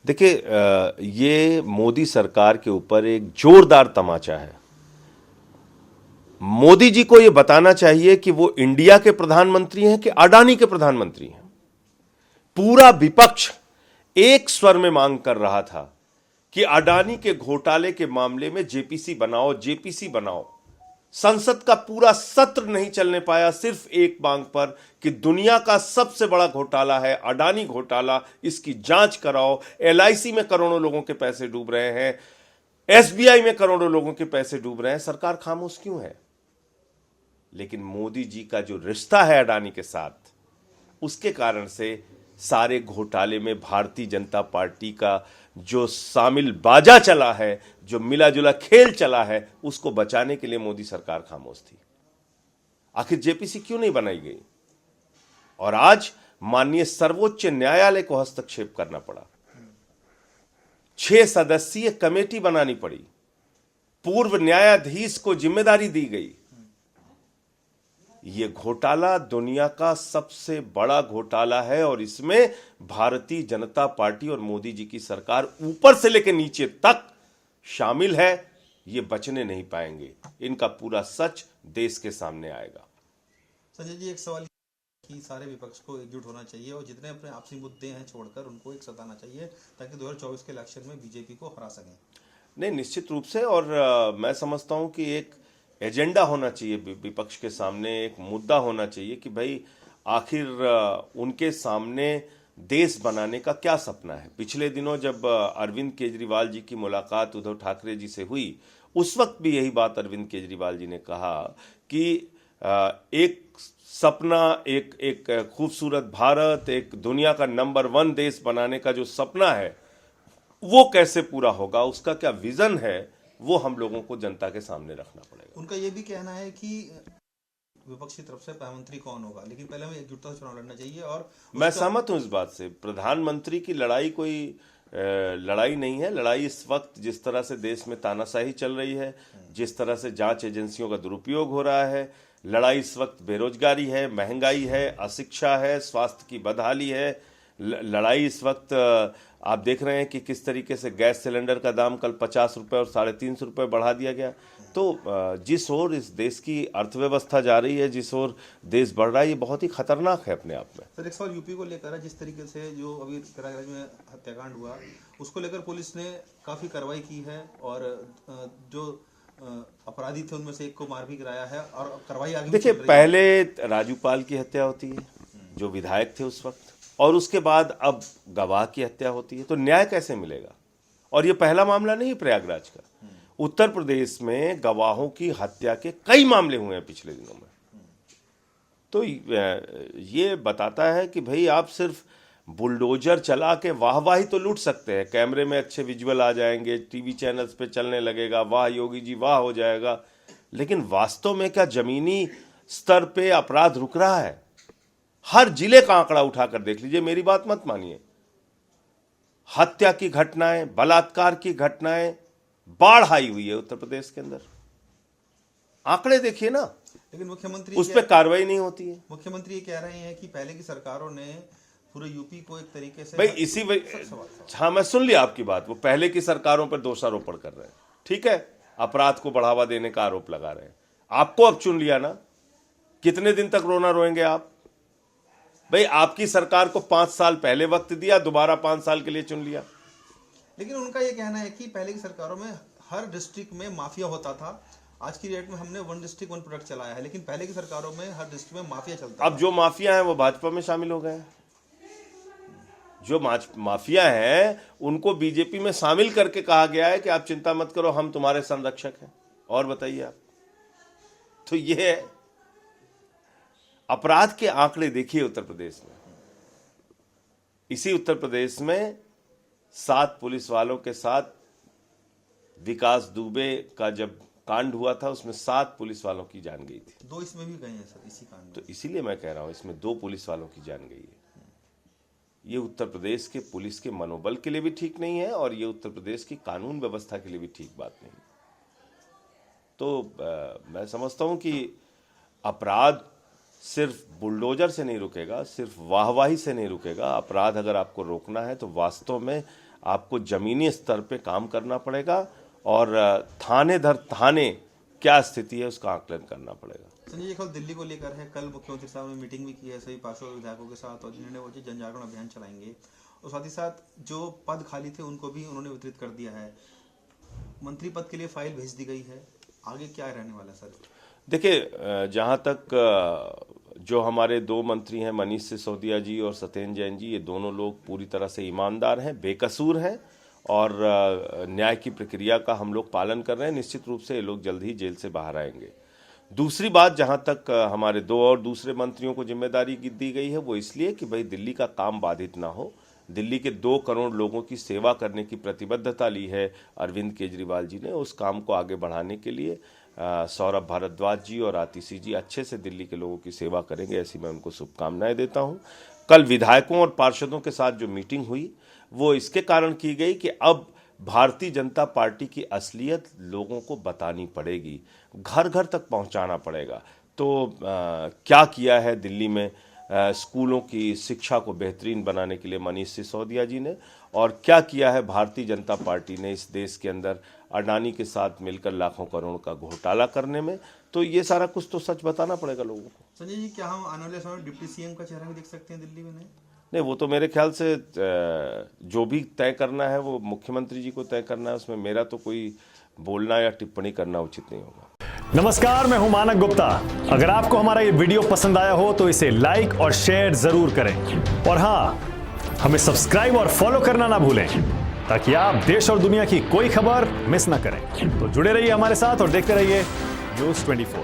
देखिए, ये मोदी सरकार के ऊपर एक जोरदार तमाचा है। मोदी जी को यह बताना चाहिए कि वो इंडिया के प्रधानमंत्री हैं कि अडानी के प्रधानमंत्री हैं। पूरा विपक्ष एक स्वर में मांग कर रहा था कि अडानी के घोटाले के मामले में जेपीसी बनाओ, जेपीसी बनाओ। संसद का पूरा सत्र नहीं चलने पाया सिर्फ एक मांग पर कि दुनिया का सबसे बड़ा घोटाला है अडानी घोटाला, इसकी जांच कराओ। एलआईसी में करोड़ों लोगों के पैसे डूब रहे हैं, एसबीआई में करोड़ों लोगों के पैसे डूब रहे हैं, सरकार खामोश क्यों है? लेकिन मोदी जी का जो रिश्ता है अडानी के साथ, उसके कारण से सारे घोटाले में भारतीय जनता पार्टी का जो शामिल बाजा चला है, जो मिला जुला खेल चला है, उसको बचाने के लिए मोदी सरकार खामोश थी। आखिर जेपीसी क्यों नहीं बनाई गई? और आज माननीय सर्वोच्च न्यायालय को हस्तक्षेप करना पड़ा, 6 सदस्यीय कमेटी बनानी पड़ी, पूर्व न्यायाधीश को जिम्मेदारी दी गई। यह घोटाला दुनिया का सबसे बड़ा घोटाला है और इसमें भारतीय जनता पार्टी और मोदी जी की सरकार ऊपर से लेकर नीचे तक शामिल है। ये बचने नहीं पाएंगे, इनका पूरा सच देश के सामने आएगा। संजय जी, एक सवाल कि सारे विपक्ष को एकजुट होना चाहिए और जितने अपने आपसी मुद्दे हैं छोड़कर उनको एक सताना चाहिए ताकि 2024 के इलेक्शन में बीजेपी को हरा सकें। नहीं, निश्चित रूप से। और मैं समझता हूं कि एक एजेंडा होना चाहिए विपक्ष के सामने, एक मुद्दा होना चाहिए कि भाई आखिर उनके सामने देश बनाने का क्या सपना है। पिछले दिनों जब अरविंद केजरीवाल जी की मुलाकात उद्धव ठाकरे जी से हुई, उस वक्त भी यही बात अरविंद केजरीवाल जी ने कहा कि एक सपना, एक खूबसूरत भारत, एक दुनिया का नंबर 1 देश बनाने का जो सपना है वो कैसे पूरा होगा, उसका क्या विजन है, वो हम लोगों को जनता के सामने रखना पड़ेगा। उनका ये भी कहना है कि विपक्ष की तरफ से प्रधानमंत्री कौन होगा, लेकिन पहले हमें एकजुटता से चुनाव लड़ना चाहिए। और मैं सहमत हूं इस बात से। प्रधानमंत्री की लड़ाई कोई लड़ाई नहीं है। लड़ाई इस वक्त जिस तरह से देश में तानाशाही चल रही है, जिस तरह से जांच एजेंसियों का दुरुपयोग हो रहा है, लड़ाई इस वक्त बेरोजगारी है, महंगाई है, अशिक्षा है, स्वास्थ्य की बदहाली है। लड़ाई इस वक्त आप देख रहे हैं कि किस तरीके से गैस सिलेंडर का दाम कल 50 रुपये और 350 रुपये बढ़ा दिया गया। तो जिस ओर इस देश की अर्थव्यवस्था जा रही है, जिस ओर देश बढ़ रहा है, ये बहुत ही खतरनाक है अपने आप में। सर, एक सवाल यूपी को लेकर है। जिस तरीके से जो अभी प्रयागराज में हत्याकांड हुआ, उसको लेकर पुलिस ने काफी कार्रवाई की है और जो अपराधी थे उनमें से एक को मार भी गिराया है और कार्रवाई आगे। देखिए, पहले राजूपाल की हत्या होती है जो विधायक थे उस वक्त, और उसके बाद अब गवाह की हत्या होती है, तो न्याय कैसे मिलेगा? और ये पहला मामला नहीं प्रयागराज का। उत्तर प्रदेश में गवाहों की हत्या के कई मामले हुए हैं पिछले दिनों में। तो ये बताता है कि भाई आप सिर्फ बुलडोजर चला के वाहवाही तो लूट सकते हैं, कैमरे में अच्छे विजुअल आ जाएंगे, टीवी चैनल्स पे चलने लगेगा, वाह योगी जी वाह हो जाएगा, लेकिन वास्तव में क्या जमीनी स्तर पे अपराध रुक रहा है? हर जिले का आंकड़ा उठाकर देख लीजिए, मेरी बात मत मानिए। हत्या की घटनाएं, बलात्कार की घटनाएं बाढ़ आई हुई है उत्तर प्रदेश के अंदर। आंकड़े देखिए ना, लेकिन मुख्यमंत्री उस पर कार्रवाई नहीं होती है। मुख्यमंत्री ये कह रहे हैं कि पहले की सरकारों ने पूरे यूपी को एक तरीके से भाई इसी हाँ, मैं सुन लिया आपकी बात। वो पहले की सरकारों पर दोषारोपण कर रहे हैं, ठीक है, अपराध को बढ़ावा देने का आरोप लगा रहे हैं। आपको अब चुन लिया ना, कितने दिन तक रोना रोएंगे आप? भाई आपकी सरकार को 5 साल पहले वक्त दिया, दोबारा 5 साल के लिए चुन लिया। लेकिन उनका यह कहना है कि पहले की सरकारों में हर डिस्ट्रिक्ट में माफिया होता था। आज की डेट में हमने 1 डिस्ट्रिक्ट 1 प्रोडक्ट चलाया है, लेकिन पहले की सरकारों में हर डिस्ट्रिक्ट में माफिया चलता अब जो माफिया हैं वो भाजपा में शामिल हो गए हैं। जो माफिया हैं उनको बीजेपी में शामिल करके कहा गया है कि आप चिंता मत करो, हम तुम्हारे संरक्षक हैं। और बताइए आप, तो ये अपराध के आंकड़े देखिए उत्तर प्रदेश में। इसी उत्तर प्रदेश में 7 पुलिस वालों के साथ विकास दुबे का जब कांड हुआ था, उसमें 7 पुलिस वालों की जान गई थी। 2 इसमें भी गए हैं सर, इसी कांड में। तो इसीलिए मैं कह रहा हूं, इसमें 2 पुलिस वालों की जान गई है। ये उत्तर प्रदेश के पुलिस के मनोबल के लिए भी ठीक नहीं है और ये उत्तर प्रदेश की कानून व्यवस्था के लिए भी ठीक बात नहीं। तो मैं समझता हूं कि अपराध सिर्फ बुलडोजर से नहीं रुकेगा, सिर्फ वाहवाही से नहीं रुकेगा। अपराध अगर आपको रोकना है तो वास्तव में आपको जमीनी स्तर पे काम करना पड़ेगा और थाने दर थाने क्या स्थिति है उसका आकलन करना पड़ेगा। संजय जी, कल दिल्ली को लेकर है, कल मुख्यमंत्री साहब ने मीटिंग भी की है सभी पार्षद विधायकों के साथ और जिन्होंने वो जन जागरण अभियान चलाएंगे और साथ ही साथ जो पद खाली थे उनको भी उन्होंने वितरित कर दिया है। मंत्री पद के लिए फाइल भेज दी गई है, आगे क्या रहने वाला है सर? देखिए, जहाँ तक जो हमारे दो मंत्री हैं मनीष सिसोदिया जी और सत्येंद्र जैन जी, ये दोनों लोग पूरी तरह से ईमानदार हैं, बेकसूर हैं और न्याय की प्रक्रिया का हम लोग पालन कर रहे हैं। निश्चित रूप से ये लोग जल्द ही जेल से बाहर आएंगे। दूसरी बात, जहाँ तक हमारे दो और दूसरे मंत्रियों को जिम्मेदारी दी गई है वो इसलिए कि भाई दिल्ली का काम बाधित ना हो। दिल्ली के 2 करोड़ लोगों की सेवा करने की प्रतिबद्धता ली है अरविंद केजरीवाल जी ने। उस काम को आगे बढ़ाने के लिए सौरभ भारद्वाज जी और आतिशी जी अच्छे से दिल्ली के लोगों की सेवा करेंगे, ऐसी मैं उनको शुभकामनाएं देता हूं। कल विधायकों और पार्षदों के साथ जो मीटिंग हुई वो इसके कारण की गई कि अब भारतीय जनता पार्टी की असलियत लोगों को बतानी पड़ेगी, घर घर तक पहुंचाना पड़ेगा। तो क्या किया है दिल्ली में स्कूलों की शिक्षा को बेहतरीन बनाने के लिए मनीष सिसोदिया जी ने, और क्या किया है भारतीय जनता पार्टी ने इस देश के अंदर अडानी के साथ मिलकर लाखों करोड़ का घोटाला करने में, तो ये सारा कुछ तो सच बताना पड़ेगा लोगों को। संजय जी, क्या हम आने वाले समय डिप्टी सीएम का चेहरा भी देख सकते हैं दिल्ली में? नहीं, वो तो मेरे ख्याल से जो भी तय करना है वो मुख्यमंत्री जी को तय करना है, उसमें मेरा तो कोई बोलना या टिप्पणी करना उचित नहीं होगा। नमस्कार, मैं हूं मानक गुप्ता। अगर आपको हमारा ये वीडियो पसंद आया हो तो इसे लाइक और शेयर जरूर करें और हाँ, हमें सब्सक्राइब और फॉलो करना ना भूलें ताकि आप देश और दुनिया की कोई खबर मिस ना करें। तो जुड़े रहिए हमारे साथ और देखते रहिए न्यूज़ 24।